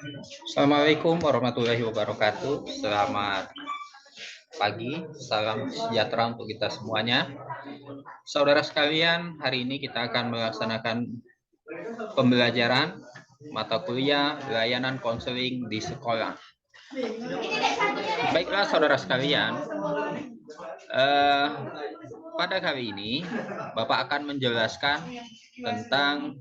Assalamualaikum warahmatullahi wabarakatuh. Selamat pagi, salam sejahtera untuk kita semuanya. Saudara sekalian, hari ini kita akan melaksanakan pembelajaran mata kuliah layanan konseling di sekolah. Baiklah saudara sekalian, pada kali ini Bapak akan menjelaskan tentang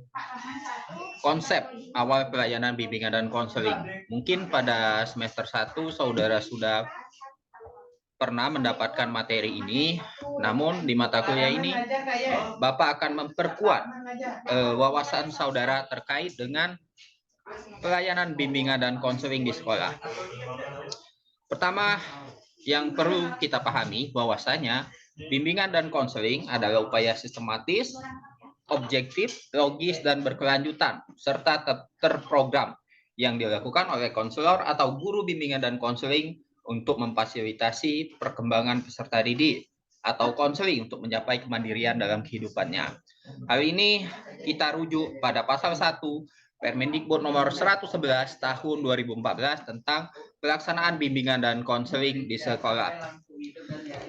konsep awal pelayanan bimbingan dan konseling. Mungkin pada semester 1 saudara sudah pernah mendapatkan materi ini, namun di mata kuliah ini Bapak akan memperkuat wawasan saudara terkait dengan pelayanan bimbingan dan konseling di sekolah. Pertama, yang perlu kita pahami bahwasanya bimbingan dan konseling adalah upaya sistematis, objektif, logis, dan berkelanjutan, serta terprogram yang dilakukan oleh konselor atau guru bimbingan dan konseling untuk memfasilitasi perkembangan peserta didik atau konseling untuk mencapai kemandirian dalam kehidupannya. Hal ini kita rujuk pada pasal 1 Permendikbud nomor 111 tahun 2014 tentang pelaksanaan bimbingan dan konseling di sekolah.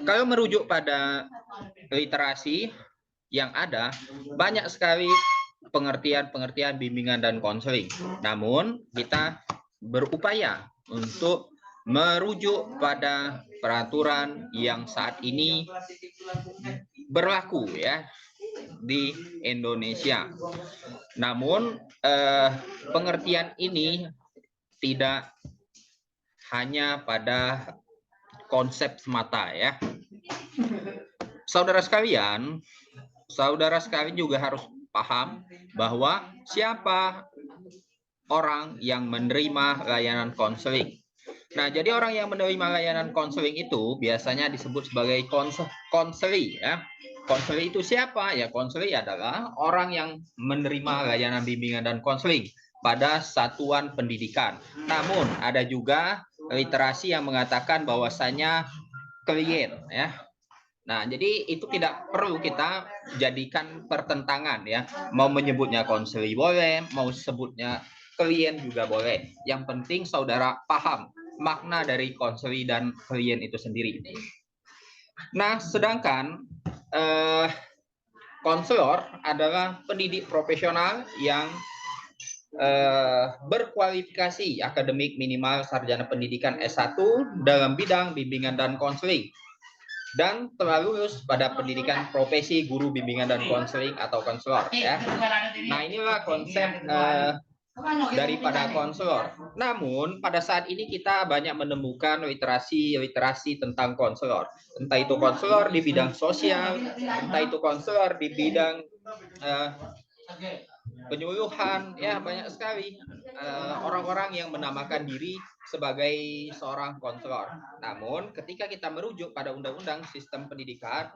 Kalau merujuk pada literasi yang ada, banyak sekali pengertian-pengertian bimbingan dan konseling. Namun, kita berupaya untuk merujuk pada peraturan yang saat ini berlaku ya di Indonesia. Namun, pengertian ini tidak hanya pada konsep semata ya. Saudara sekalian juga harus paham bahwa siapa orang yang menerima layanan konseling. Nah, jadi orang yang menerima layanan konseling itu biasanya disebut sebagai konseli ya. Konseli itu siapa? Ya, konseli adalah orang yang menerima layanan bimbingan dan konseling pada satuan pendidikan. Namun, ada juga literasi yang mengatakan bahwasanya klien ya. Nah, jadi itu tidak perlu kita jadikan pertentangan ya. Mau menyebutnya konseli boleh, mau sebutnya klien juga boleh. Yang penting saudara paham makna dari konseli dan klien itu sendiri. Nah, sedangkan konselor adalah pendidik profesional yang berkualifikasi akademik minimal sarjana pendidikan S1 dalam bidang bimbingan dan konseling dan telah lulus pada pendidikan profesi guru bimbingan dan konseling atau konselor ya. Nah, inilah konsep daripada konselor. Namun pada saat ini kita banyak menemukan literasi tentang konselor. Entah itu konselor di bidang sosial, entah itu konselor di bidang penyuluhan, ya banyak sekali orang-orang yang menamakan diri sebagai seorang konselor. Namun ketika kita merujuk pada Undang-Undang Sistem Pendidikan,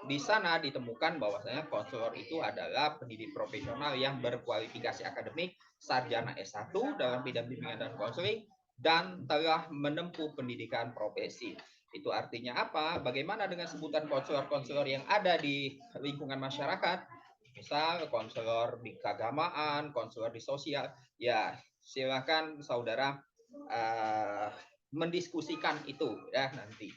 di sana ditemukan bahwasanya konselor itu adalah pendidik profesional yang berkualifikasi akademik sarjana S1 dalam bidang bimbingan dan konseling dan telah menempuh pendidikan profesi. Itu artinya apa? Bagaimana dengan sebutan konselor-konselor yang ada di lingkungan masyarakat? Misal konselor di keagamaan, konselor di sosial, ya silakan saudara mendiskusikan itu ya nanti.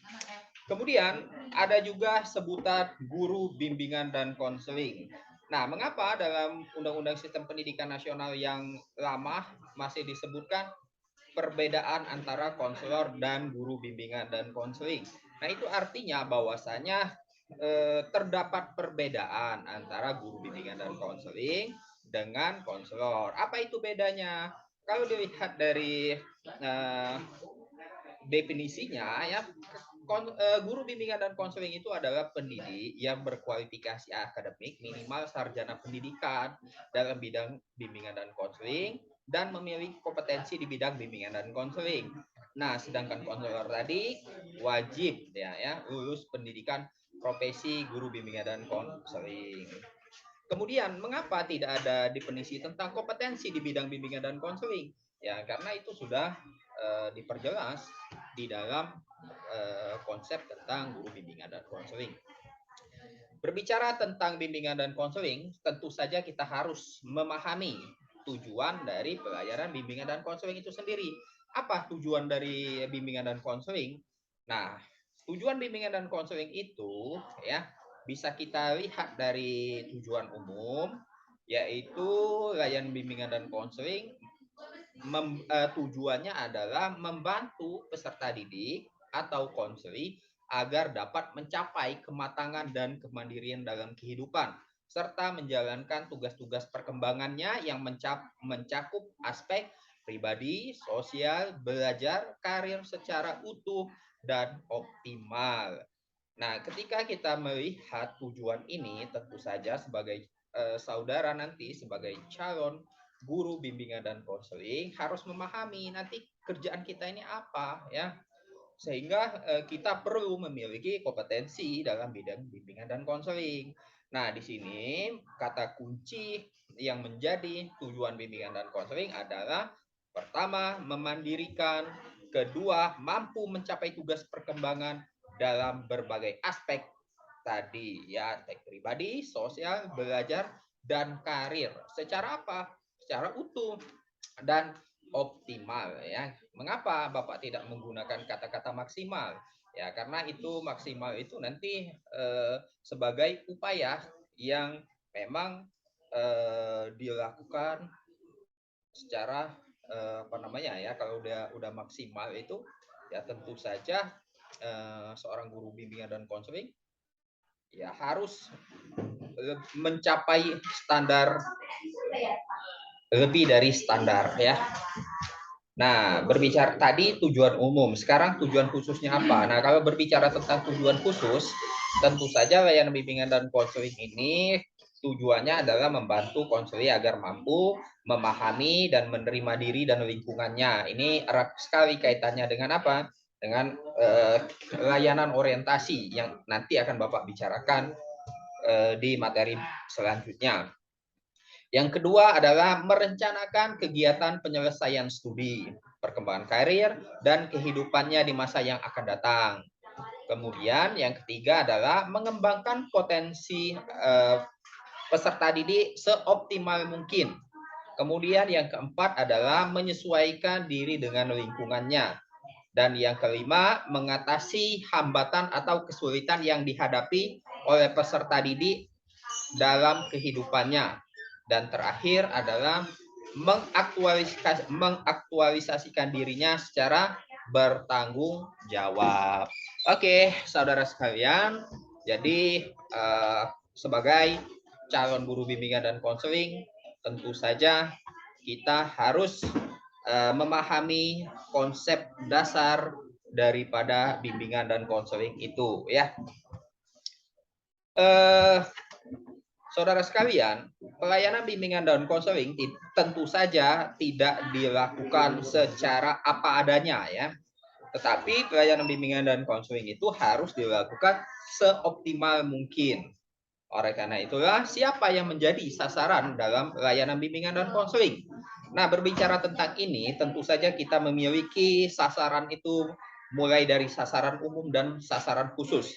Kemudian ada juga sebutan guru bimbingan dan konseling. Nah, mengapa dalam Undang-Undang Sistem Pendidikan Nasional yang lama masih disebutkan perbedaan antara konselor dan guru bimbingan dan konseling? Nah, itu artinya bahwasanya terdapat perbedaan antara guru bimbingan dan konseling dengan konselor. Apa itu bedanya? Kalau dilihat dari definisinya ya, guru bimbingan dan konseling itu adalah pendidik yang berkualifikasi akademik minimal sarjana pendidikan dalam bidang bimbingan dan konseling dan memiliki kompetensi di bidang bimbingan dan konseling. Nah, sedangkan konselor tadi wajib ya lulus pendidikan profesi guru bimbingan dan konseling. Kemudian, mengapa tidak ada definisi tentang kompetensi di bidang bimbingan dan konseling? Ya, karena itu sudah diperjelas di dalam konsep tentang guru bimbingan dan konseling. Berbicara tentang bimbingan dan konseling, tentu saja kita harus memahami tujuan dari pelayanan bimbingan dan konseling itu sendiri. Apa tujuan dari bimbingan dan konseling? Nah, tujuan bimbingan dan konseling itu ya bisa kita lihat dari tujuan umum, yaitu layanan bimbingan dan konseling tujuannya adalah membantu peserta didik atau konseli agar dapat mencapai kematangan dan kemandirian dalam kehidupan serta menjalankan tugas-tugas perkembangannya yang mencakup aspek pribadi, sosial, belajar, karir secara utuh dan optimal. Nah, ketika kita melihat tujuan ini, tentu saja sebagai saudara nanti sebagai calon guru bimbingan dan konseling harus memahami nanti kerjaan kita ini apa ya, sehingga kita perlu memiliki kompetensi dalam bidang bimbingan dan konseling. Nah, di sini kata kunci yang menjadi tujuan bimbingan dan konseling adalah pertama, memandirikan, kedua, mampu mencapai tugas perkembangan dalam berbagai aspek tadi ya, aspek pribadi, sosial, belajar, dan karir. Secara apa? Secara utuh dan optimal ya. Mengapa Bapak tidak menggunakan kata-kata maksimal? Ya, karena itu maksimal itu nanti sebagai upaya yang memang dilakukan secara apa namanya ya, kalau udah maksimal itu ya tentu saja seorang guru bimbingan dan konseling ya harus mencapai standar lebih dari standar ya. Nah, berbicara tadi tujuan umum, sekarang tujuan khususnya apa? Nah, kalau berbicara tentang tujuan khusus, tentu saja layanan bimbingan dan konseling ini tujuannya adalah membantu konseli agar mampu memahami dan menerima diri dan lingkungannya. Ini erat sekali kaitannya dengan apa? Dengan layanan orientasi yang nanti akan Bapak bicarakan di materi selanjutnya. Yang kedua adalah merencanakan kegiatan penyelesaian studi, perkembangan karir, dan kehidupannya di masa yang akan datang. Kemudian yang ketiga adalah mengembangkan potensi peserta didik seoptimal mungkin. Kemudian yang keempat adalah menyesuaikan diri dengan lingkungannya. Dan yang kelima, mengatasi hambatan atau kesulitan yang dihadapi oleh peserta didik dalam kehidupannya. Dan terakhir adalah mengaktualisasikan dirinya secara bertanggung jawab. Oke, saudara sekalian, jadi sebagai calon guru bimbingan dan konseling, tentu saja kita harus memahami konsep dasar daripada bimbingan dan konseling itu ya. Saudara sekalian, pelayanan bimbingan dan konseling tentu saja tidak dilakukan secara apa adanya ya. Tetapi pelayanan bimbingan dan konseling itu harus dilakukan seoptimal mungkin. Oleh karena itulah, siapa yang menjadi sasaran dalam pelayanan bimbingan dan konseling? Nah, berbicara tentang ini, tentu saja kita memiliki sasaran itu mulai dari sasaran umum dan sasaran khusus.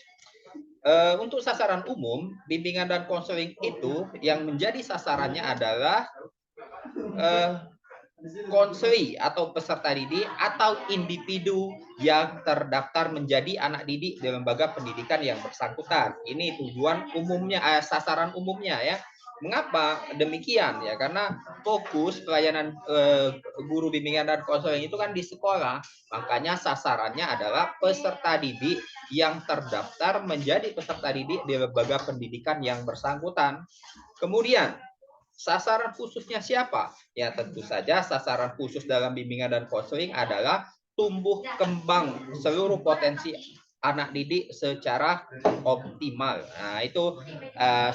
Untuk sasaran umum, bimbingan dan konseling itu yang menjadi sasarannya adalah konseli atau peserta didik atau individu yang terdaftar menjadi anak didik di lembaga pendidikan yang bersangkutan. Ini tujuan umumnya, sasaran umumnya ya. Mengapa demikian ya? Karena fokus pelayanan guru bimbingan dan konseling itu kan di sekolah, makanya sasarannya adalah peserta didik yang terdaftar menjadi peserta didik di lembaga pendidikan yang bersangkutan. Kemudian sasaran khususnya siapa? Ya tentu saja sasaran khusus dalam bimbingan dan konseling adalah tumbuh kembang seluruh potensi anak didik secara optimal. Nah, itu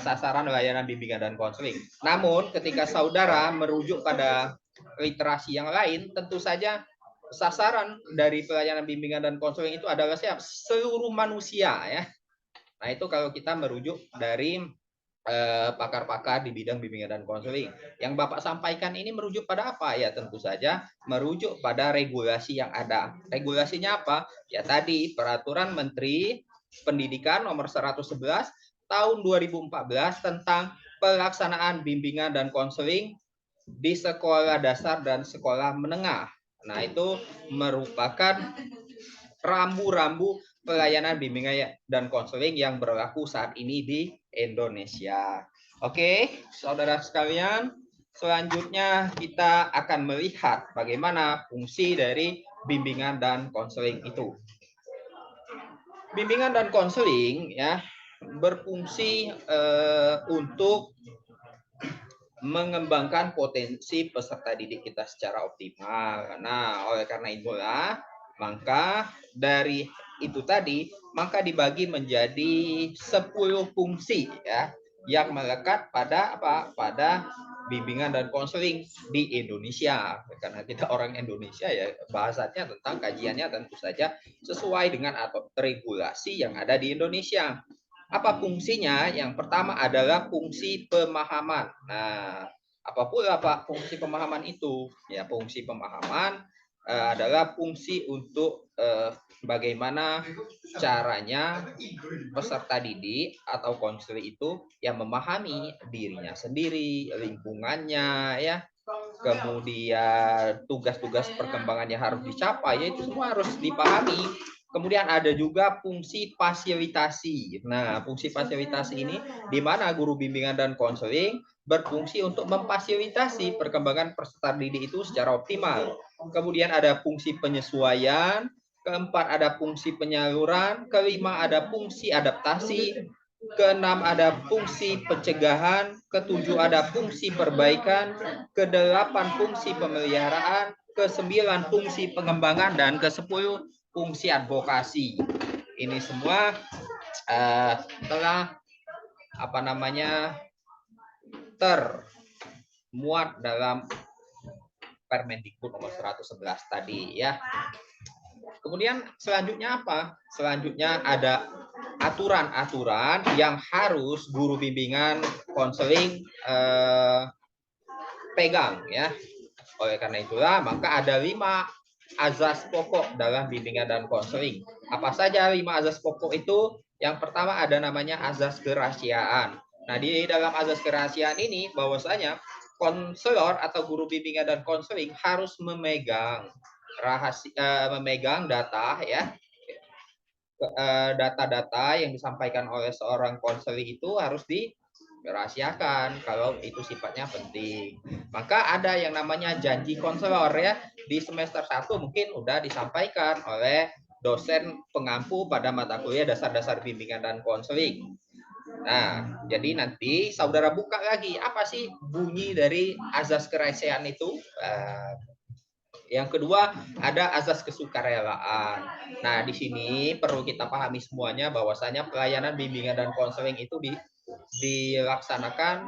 sasaran layanan bimbingan dan konseling. Namun, ketika saudara merujuk pada literasi yang lain, tentu saja sasaran dari pelayanan bimbingan dan konseling itu adalah siapa? Seluruh manusia ya. Nah, itu kalau kita merujuk dari pakar-pakar di bidang bimbingan dan konseling. Yang Bapak sampaikan ini merujuk pada apa? Ya tentu saja merujuk pada regulasi yang ada. Regulasinya apa? Ya tadi Peraturan Menteri Pendidikan nomor 111 tahun 2014 tentang pelaksanaan bimbingan dan konseling di sekolah dasar dan sekolah menengah. Nah, itu merupakan rambu-rambu pelayanan bimbingan dan konseling yang berlaku saat ini di Indonesia. Oke, saudara sekalian, selanjutnya kita akan melihat bagaimana fungsi dari bimbingan dan konseling itu. Bimbingan dan konseling ya berfungsi untuk mengembangkan potensi peserta didik kita secara optimal. Nah, oleh karena itulah, maka dari itu tadi, maka dibagi menjadi 10 fungsi ya, yang melekat pada apa? Pada bimbingan dan konseling di Indonesia. Karena kita orang Indonesia ya, bahasanya tentang kajiannya tentu saja sesuai dengan atau regulasi yang ada di Indonesia. Apa fungsinya? Yang pertama adalah fungsi pemahaman. Nah, apa pula Pak fungsi pemahaman itu? Ya, fungsi pemahaman adalah fungsi untuk bagaimana caranya peserta didik atau konselor itu yang memahami dirinya sendiri, lingkungannya, ya, kemudian tugas-tugas perkembangan yang harus dicapai, itu semua harus dipahami. Kemudian ada juga fungsi fasilitasi. Nah, fungsi fasilitasi ini di mana guru bimbingan dan konseling berfungsi untuk memfasilitasi perkembangan peserta didik itu secara optimal. Kemudian ada fungsi penyesuaian, keempat ada fungsi penyaluran, kelima ada fungsi adaptasi, keenam ada fungsi pencegahan, ketujuh ada fungsi perbaikan, kedelapan fungsi pemeliharaan, kesembilan fungsi pengembangan, dan kesepuluh fungsi advokasi. Ini semua telah apa namanya termuat dalam Permendikbud nomor 111 tadi ya. Kemudian selanjutnya apa? Selanjutnya ada aturan-aturan yang harus guru bimbingan konseling pegang ya. Oleh karena itulah maka ada 5 azas pokok dalam bimbingan dan konseling. Apa saja 5 azas pokok itu? Yang pertama ada namanya azas kerahasiaan. Nah, di dalam azas kerahasiaan ini bahwasanya konselor atau guru bimbingan dan konseling harus memegang memegang data ya, data-data yang disampaikan oleh seorang konseling itu harus dirahasiakan kalau itu sifatnya penting. Maka ada yang namanya janji konselor ya. Di semester 1 mungkin udah disampaikan oleh dosen pengampu pada mata kuliah dasar-dasar bimbingan dan konseling. Nah, jadi nanti saudara buka lagi apa sih bunyi dari azas kerahasiaan itu. Yang kedua ada azas kesukarelaan. Nah, di sini perlu kita pahami semuanya bahwasanya pelayanan bimbingan dan konseling itu dilaksanakan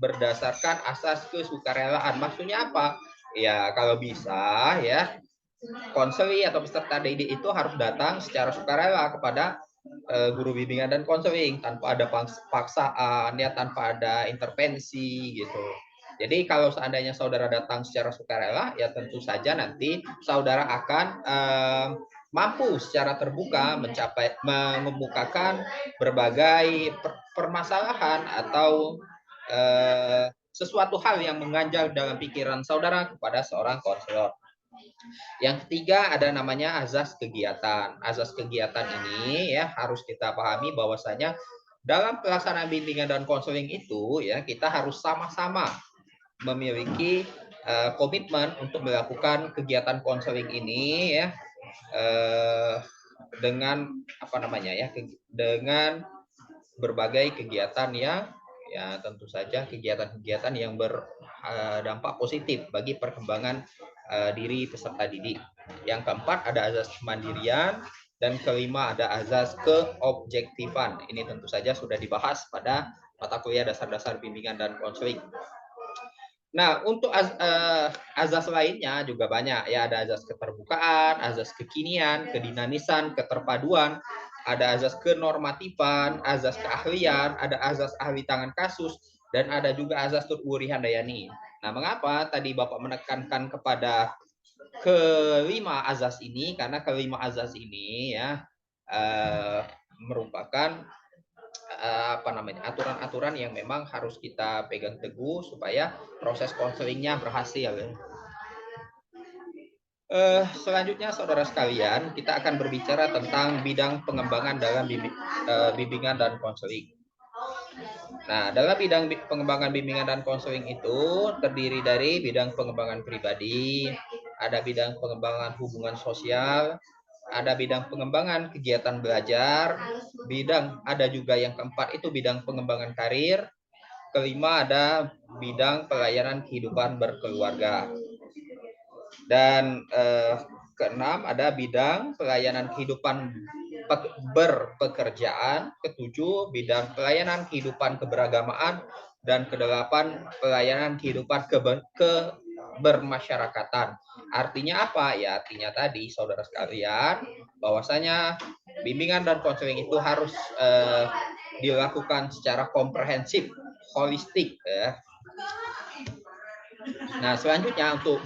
berdasarkan asas kesukarelaan. Maksudnya apa? Ya, kalau bisa ya konseli atau peserta didik itu harus datang secara sukarela kepada guru bimbingan dan konseling tanpa ada paksaan ya, tanpa ada intervensi gitu. Jadi kalau seandainya saudara datang secara sukarela ya tentu saja nanti saudara akan mampu secara terbuka mengemukakan berbagai permasalahan atau sesuatu hal yang mengganjal dalam pikiran saudara kepada seorang konselor. Yang ketiga ada namanya azas kegiatan. Azas kegiatan ini ya harus kita pahami bahwasanya dalam pelaksanaan bimbingan dan konseling itu ya kita harus sama-sama memiliki komitmen untuk melakukan kegiatan konseling ini ya dengan apa namanya ya dengan berbagai kegiatan yang ya tentu saja kegiatan-kegiatan yang berdampak positif bagi perkembangan diri peserta didik. Yang keempat ada azas kemandirian dan kelima ada azas keobjektifan. Ini tentu saja sudah dibahas pada mata kuliah dasar-dasar bimbingan dan konseling. Nah, untuk azas lainnya juga banyak ya, ada azas keterbukaan, azas kekinian, kedinamisan, keterpaduan, ada azas kenormatifan, azas keahlian, ada azas ahli tangan kasus, dan ada juga azas tutwuri handayani. Nah, mengapa tadi Bapak menekankan kepada kelima azas ini? Karena kelima azas ini ya merupakan apa namanya, aturan-aturan yang memang harus kita pegang teguh supaya proses konselingnya berhasil. Selanjutnya saudara sekalian, kita akan berbicara tentang bidang pengembangan dalam bimbingan dan konseling. Nah, dalam bidang pengembangan bimbingan dan konseling itu terdiri dari bidang pengembangan pribadi, ada bidang pengembangan hubungan sosial, ada bidang pengembangan kegiatan belajar, ada juga yang keempat itu bidang pengembangan karir, kelima ada bidang pelayanan kehidupan berkeluarga. Dan keenam ada bidang pelayanan kehidupan berpekerjaan, ketujuh bidang pelayanan kehidupan keberagamaan, dan kedelapan pelayanan kehidupan kebermasyarakatan. Artinya apa? Ya artinya tadi saudara sekalian bahwasanya bimbingan dan konseling itu harus dilakukan secara komprehensif, holistik ya. Nah, selanjutnya untuk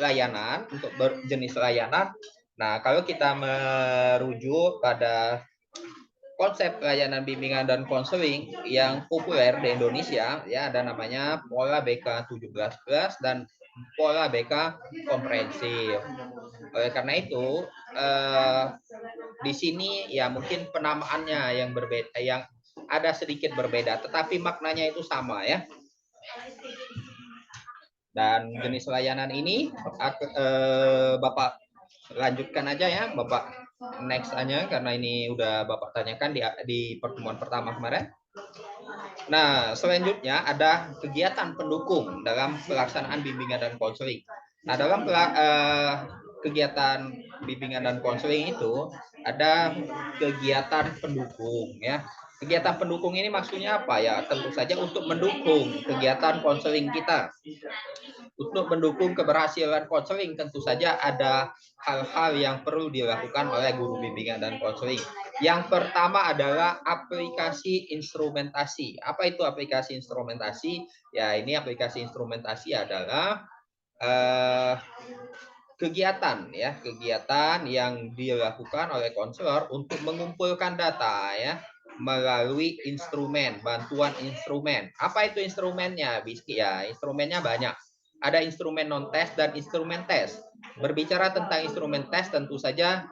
layanan, untuk berjenis layanan. Nah, kalau kita merujuk pada konsep layanan bimbingan dan konseling yang populer di Indonesia, ya ada namanya pola BK 17+ dan pola BK komprehensif. Oleh karena itu, di sini ya mungkin penamaannya yang berbeda, yang ada sedikit berbeda, tetapi maknanya itu sama ya. Dan jenis layanan ini Bapak lanjutkan aja ya, Bapak next aja karena ini udah Bapak tanyakan di pertemuan pertama kemarin. Nah, selanjutnya ada kegiatan pendukung dalam pelaksanaan bimbingan dan konseling. Nah, dalam kegiatan bimbingan dan konseling itu ada kegiatan pendukung ya. Kegiatan pendukung ini maksudnya apa ya? Tentu saja untuk mendukung kegiatan konseling kita. Untuk mendukung keberhasilan konseling tentu saja ada hal-hal yang perlu dilakukan oleh guru bimbingan dan konseling. Yang pertama adalah aplikasi instrumentasi. Apa itu aplikasi instrumentasi? Ya, ini aplikasi instrumentasi adalah kegiatan ya, kegiatan yang dilakukan oleh konselor untuk mengumpulkan data ya melalui instrumen, bantuan instrumen. Apa itu instrumennya? Ya, instrumennya banyak. Ada instrumen non-tes dan instrumen tes. Berbicara tentang instrumen tes, tentu saja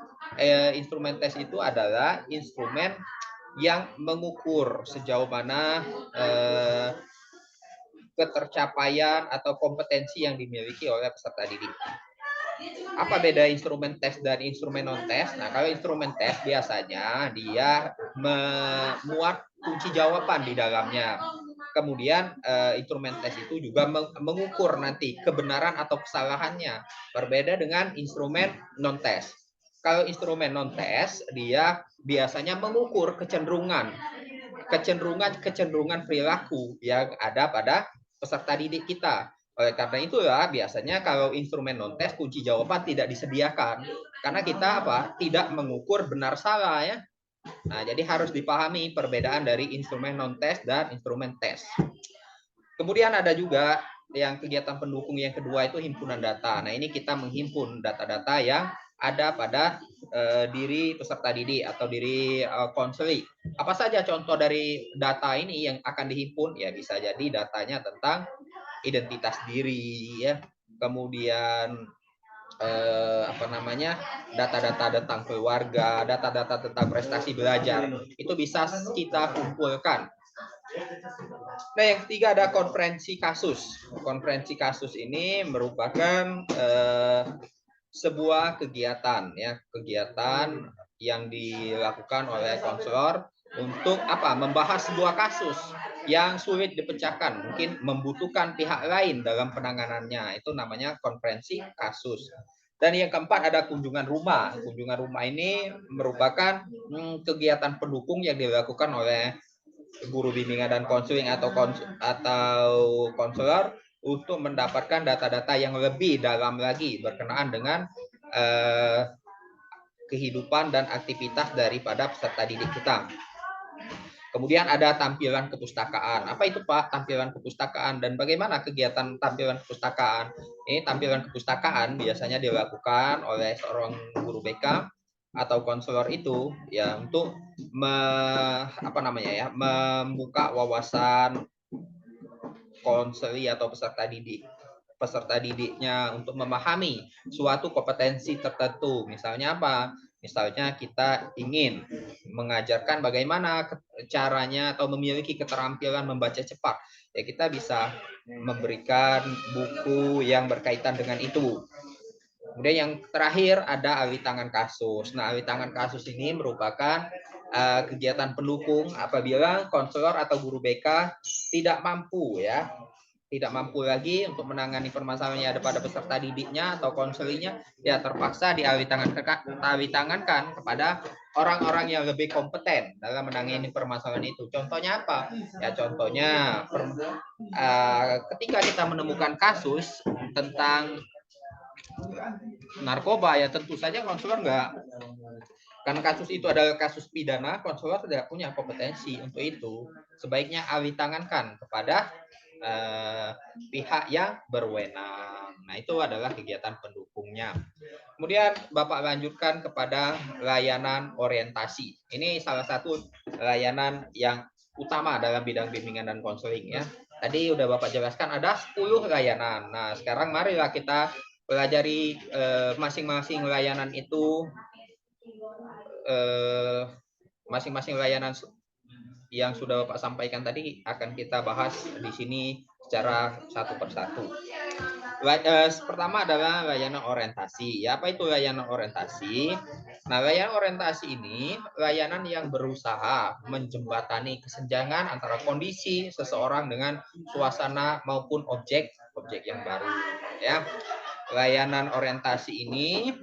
instrumen tes itu adalah instrumen yang mengukur sejauh mana ketercapaian atau kompetensi yang dimiliki oleh peserta didik. Apa beda instrumen tes dan instrumen non-tes? Nah, kalau instrumen tes biasanya dia memuat kunci jawaban di dalamnya. Kemudian instrumen tes itu juga mengukur nanti kebenaran atau kesalahannya. Berbeda dengan instrumen non-tes. Kalau instrumen non-tes dia biasanya mengukur kecenderungan perilaku yang ada pada peserta didik kita. Oleh karena itulah biasanya kalau instrumen non-tes kunci jawaban tidak disediakan karena kita tidak mengukur benar salah ya. Nah, jadi harus dipahami perbedaan dari instrumen non-tes dan instrumen tes. Kemudian ada juga yang kegiatan pendukung yang kedua itu himpunan data. Nah, ini kita menghimpun data-data yang ada pada diri peserta didik atau diri konseling. Apa saja contoh dari data ini yang akan dihimpun? Ya bisa jadi datanya tentang identitas diri ya, kemudian data-data tentang keluarga, data-data tentang prestasi belajar, itu bisa kita kumpulkan. Nah, yang ketiga ada konferensi kasus. Konferensi kasus ini merupakan sebuah kegiatan ya, kegiatan yang dilakukan oleh konselor untuk membahas sebuah kasus yang sulit dipecahkan, mungkin membutuhkan pihak lain dalam penanganannya. Itu namanya konferensi kasus. Dan yang keempat ada kunjungan rumah. Kunjungan rumah ini merupakan kegiatan pendukung yang dilakukan oleh guru bimbingan dan konseling atau konselor untuk mendapatkan data-data yang lebih dalam lagi berkenaan dengan kehidupan dan aktivitas daripada peserta didik kita. Kemudian ada tampilan kepustakaan. Apa itu Pak tampilan kepustakaan dan bagaimana kegiatan tampilan kepustakaan? Ini tampilan kepustakaan biasanya dilakukan oleh seorang guru BK atau konselor itu ya untuk membuka wawasan konseli atau peserta didiknya untuk memahami suatu kompetensi tertentu. Misalnya apa? Misalnya kita ingin mengajarkan bagaimana caranya atau memiliki keterampilan membaca cepat. Ya kita bisa memberikan buku yang berkaitan dengan itu. Kemudian yang terakhir ada alih tangan kasus. Nah, alih tangan kasus ini merupakan kegiatan pendukung apabila konselor atau guru BK tidak mampu lagi untuk menangani permasalahan yang ada pada peserta didiknya atau konselinya, ya terpaksa ditangankan kepada orang-orang yang lebih kompeten dalam menangani permasalahan itu. Contohnya apa? Ya contohnya ketika kita menemukan kasus tentang narkoba, ya tentu saja konselor karena kasus itu adalah kasus pidana, konselor tidak punya kompetensi untuk itu. Sebaiknya alih tangankan kepada pihak yang berwenang. Nah, itu adalah kegiatan pendukungnya. Kemudian Bapak lanjutkan kepada layanan orientasi. Ini salah satu layanan yang utama dalam bidang bimbingan dan konseling ya. Tadi udah Bapak jelaskan ada 10 layanan. Nah, sekarang marilah kita pelajari masing-masing layanan itu, masing-masing layanan yang sudah Bapak sampaikan tadi akan kita bahas di sini secara satu persatu. Pertama adalah layanan orientasi. Ya, apa itu layanan orientasi? Nah, layanan orientasi ini layanan yang berusaha menjembatani kesenjangan antara kondisi seseorang dengan suasana maupun objek yang baru. Ya, layanan orientasi ini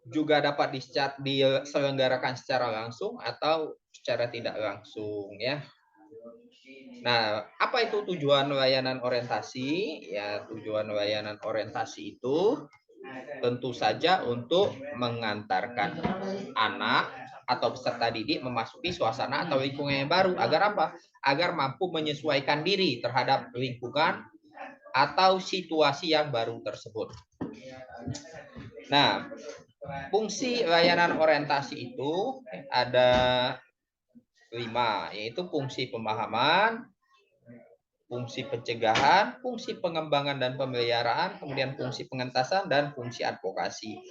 juga dapat diselenggarakan secara langsung atau secara tidak langsung ya. Nah, apa itu tujuan layanan orientasi? Ya, tujuan layanan orientasi itu tentu saja untuk mengantarkan anak atau peserta didik memasuki suasana atau lingkungan yang baru. Agar apa? Agar mampu menyesuaikan diri terhadap lingkungan atau situasi yang baru tersebut. Nah, fungsi layanan orientasi itu ada 5, yaitu fungsi pemahaman, fungsi pencegahan, fungsi pengembangan dan pemeliharaan, kemudian fungsi pengentasan, dan fungsi advokasi.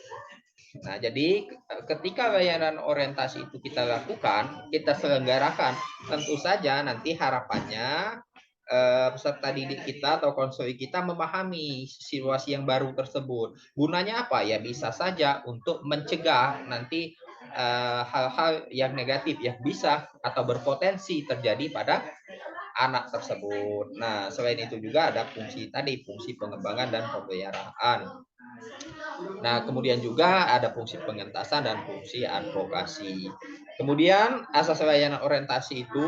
Nah, jadi ketika layanan orientasi itu kita lakukan, kita selenggarakan, tentu saja nanti harapannya peserta didik kita atau konselor kita memahami situasi yang baru tersebut. Gunanya apa? Ya bisa saja untuk mencegah nanti hal-hal yang negatif yang bisa atau berpotensi terjadi pada anak tersebut. Nah, selain itu juga ada fungsi pengembangan dan pemeliharaan. Nah, kemudian juga ada fungsi pengentasan dan fungsi advokasi. Kemudian asas layanan orientasi itu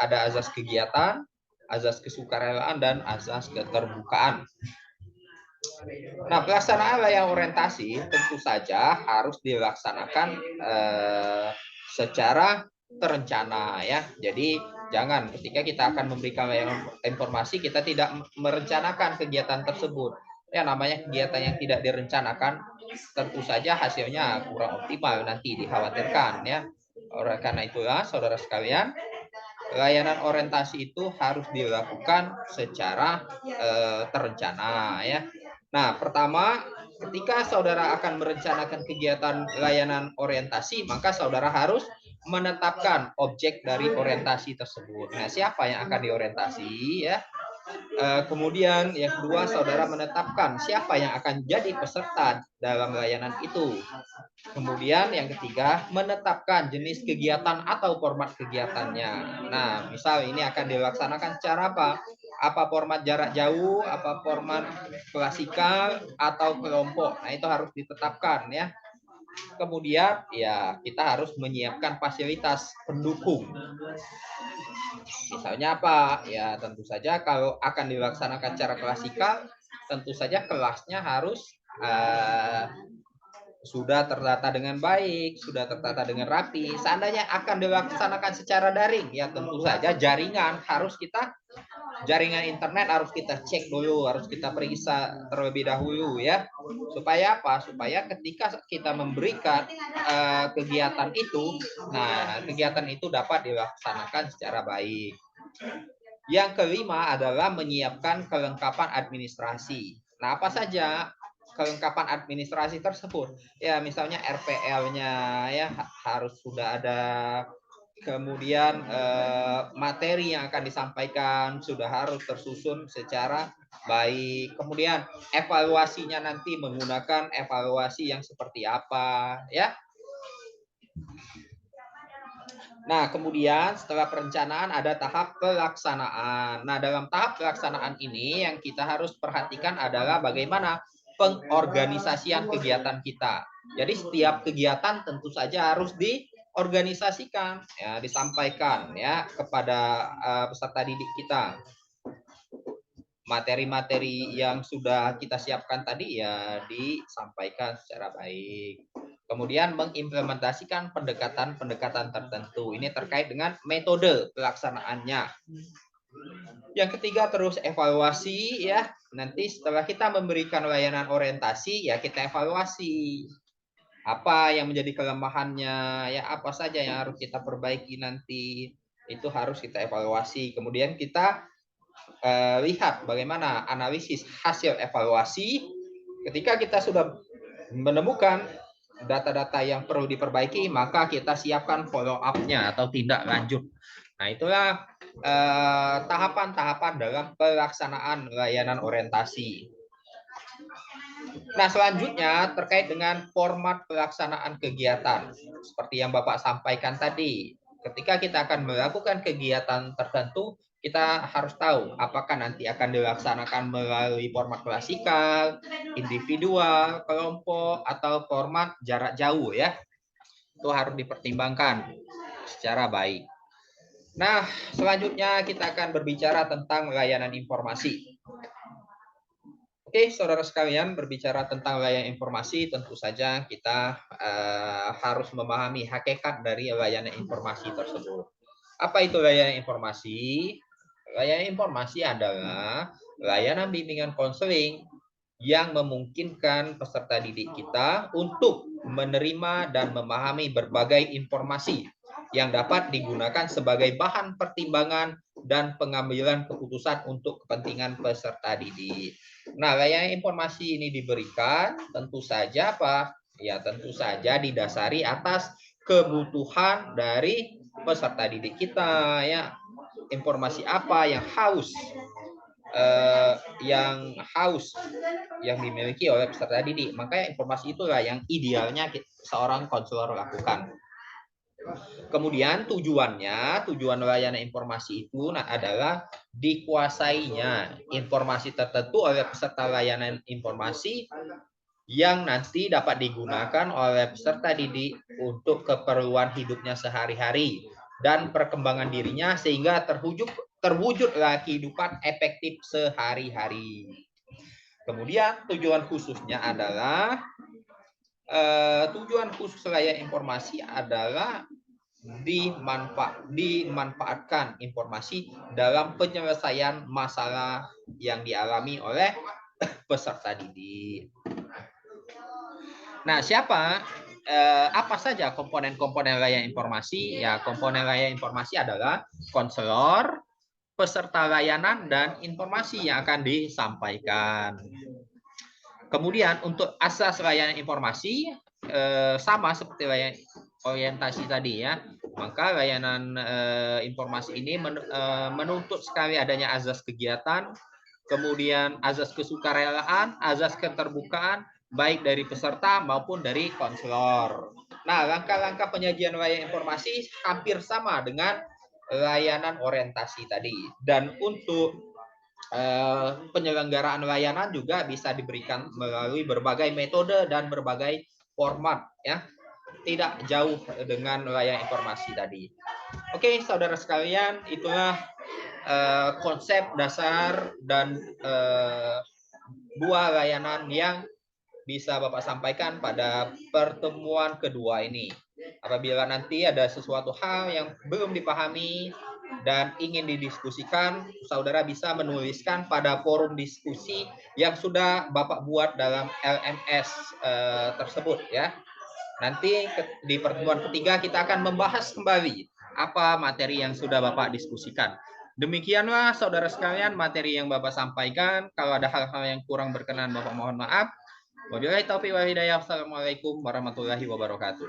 ada azas kegiatan, azas kesukarelaan, dan azas keterbukaan. Nah, pelaksanaan layanan orientasi tentu saja harus dilaksanakan secara terencana ya. Jadi jangan ketika kita akan memberikan layanan informasi kita tidak merencanakan kegiatan tersebut. Ya namanya kegiatan yang tidak direncanakan tentu saja hasilnya kurang optimal, nanti dikhawatirkan ya. Oleh karena itulah saudara sekalian, layanan orientasi itu harus dilakukan secara terencana ya. Nah, pertama, ketika saudara akan merencanakan kegiatan layanan orientasi, maka saudara harus menetapkan objek dari orientasi tersebut. Nah, siapa yang akan diorientasi ya? Kemudian yang kedua, saudara menetapkan siapa yang akan jadi peserta dalam layanan itu. Kemudian yang ketiga, menetapkan jenis kegiatan atau format kegiatannya. Nah, misal ini akan dilaksanakan secara apa? Apa format jarak jauh, apa format klasikal, atau kelompok. Nah, itu harus ditetapkan ya. Kemudian ya kita harus menyiapkan fasilitas pendukung. Misalnya apa? Ya tentu saja kalau akan dilaksanakan secara klasikal, tentu saja kelasnya harus sudah tertata dengan baik, sudah tertata dengan rapi. Seandainya akan dilaksanakan secara daring, ya tentu saja jaringan internet harus kita cek dulu, harus kita periksa terlebih dahulu ya. Supaya apa? Supaya ketika kita memberikan kegiatan itu, nah kegiatan itu dapat dilaksanakan secara baik. Yang kelima adalah menyiapkan kelengkapan administrasi. Nah, apa saja kelengkapan administrasi tersebut? Ya, misalnya RPL-nya ya harus sudah ada. Kemudian materi yang akan disampaikan sudah harus tersusun secara baik. Kemudian evaluasinya nanti menggunakan evaluasi yang seperti apa ya. Nah, kemudian setelah perencanaan ada tahap pelaksanaan. Nah, dalam tahap pelaksanaan ini yang kita harus perhatikan adalah bagaimana pengorganisasian kegiatan kita. Jadi setiap kegiatan tentu saja harus diorganisasikan, ya, disampaikan ya kepada peserta didik kita. Materi-materi yang sudah kita siapkan tadi ya disampaikan secara baik. Kemudian mengimplementasikan pendekatan-pendekatan tertentu. Ini terkait dengan metode pelaksanaannya. Yang ketiga terus evaluasi ya. Nanti setelah kita memberikan layanan orientasi ya kita evaluasi. Apa yang menjadi kelemahannya, ya apa saja yang harus kita perbaiki nanti. Itu harus kita evaluasi. Kemudian kita lihat bagaimana analisis hasil evaluasi. Ketika kita sudah menemukan data-data yang perlu diperbaiki, maka kita siapkan follow up-nya atau tindak lanjut. Nah, itulah tahapan-tahapan dalam pelaksanaan layanan orientasi. Nah, selanjutnya terkait dengan format pelaksanaan kegiatan. Seperti yang Bapak sampaikan tadi, ketika kita akan melakukan kegiatan tertentu, kita harus tahu apakah nanti akan dilaksanakan melalui format klasikal, individual, kelompok, atau format jarak jauh ya. Itu harus dipertimbangkan secara baik. Nah, selanjutnya kita akan berbicara tentang layanan informasi. Oke, saudara sekalian, berbicara tentang layanan informasi, tentu saja kita harus memahami hakikat dari layanan informasi tersebut. Apa itu layanan informasi? Layanan informasi adalah layanan bimbingan konseling yang memungkinkan peserta didik kita untuk menerima dan memahami berbagai informasi yang dapat digunakan sebagai bahan pertimbangan dan pengambilan keputusan untuk kepentingan peserta didik. Nah, layanan informasi ini diberikan tentu saja apa? Ya, tentu saja didasari atas kebutuhan dari peserta didik kita ya. Informasi apa yang yang dimiliki oleh peserta didik. Makanya informasi itulah yang idealnya seorang konselor lakukan. Kemudian tujuan layanan informasi itu adalah dikuasainya informasi tertentu oleh peserta layanan informasi yang nanti dapat digunakan oleh peserta didik untuk keperluan hidupnya sehari-hari dan perkembangan dirinya sehingga terwujudlah kehidupan efektif sehari-hari. Kemudian tujuan khususnya adalah tujuan khusus layanan informasi adalah dimanfaatkan informasi dalam penyelesaian masalah yang dialami oleh peserta didik. Nah, apa saja komponen-komponen layanan informasi? Ya, komponen layanan informasi adalah konselor, peserta layanan, dan informasi yang akan disampaikan. Kemudian untuk asas layanan informasi sama seperti layanan orientasi tadi ya. Maka layanan informasi ini menuntut sekali adanya azas kegiatan, kemudian azas kesukarelaan, azas keterbukaan baik dari peserta maupun dari konselor. Nah, langkah-langkah penyajian layanan informasi hampir sama dengan layanan orientasi tadi. Dan untuk penyelenggaraan layanan juga bisa diberikan melalui berbagai metode dan berbagai format ya. Tidak jauh dengan layanan informasi tadi. Oke, saudara sekalian, itulah konsep dasar dan dua layanan yang bisa Bapak sampaikan pada pertemuan kedua ini. Apabila nanti ada sesuatu hal yang belum dipahami dan ingin didiskusikan, saudara bisa menuliskan pada forum diskusi yang sudah Bapak buat dalam LMS tersebut ya. Nanti di pertemuan ketiga kita akan membahas kembali apa materi yang sudah Bapak diskusikan. Demikianlah saudara sekalian materi yang Bapak sampaikan. Kalau ada hal-hal yang kurang berkenan, Bapak mohon maaf. Wabillahi taufiq wal hidayah. Assalamualaikum warahmatullahi wabarakatuh.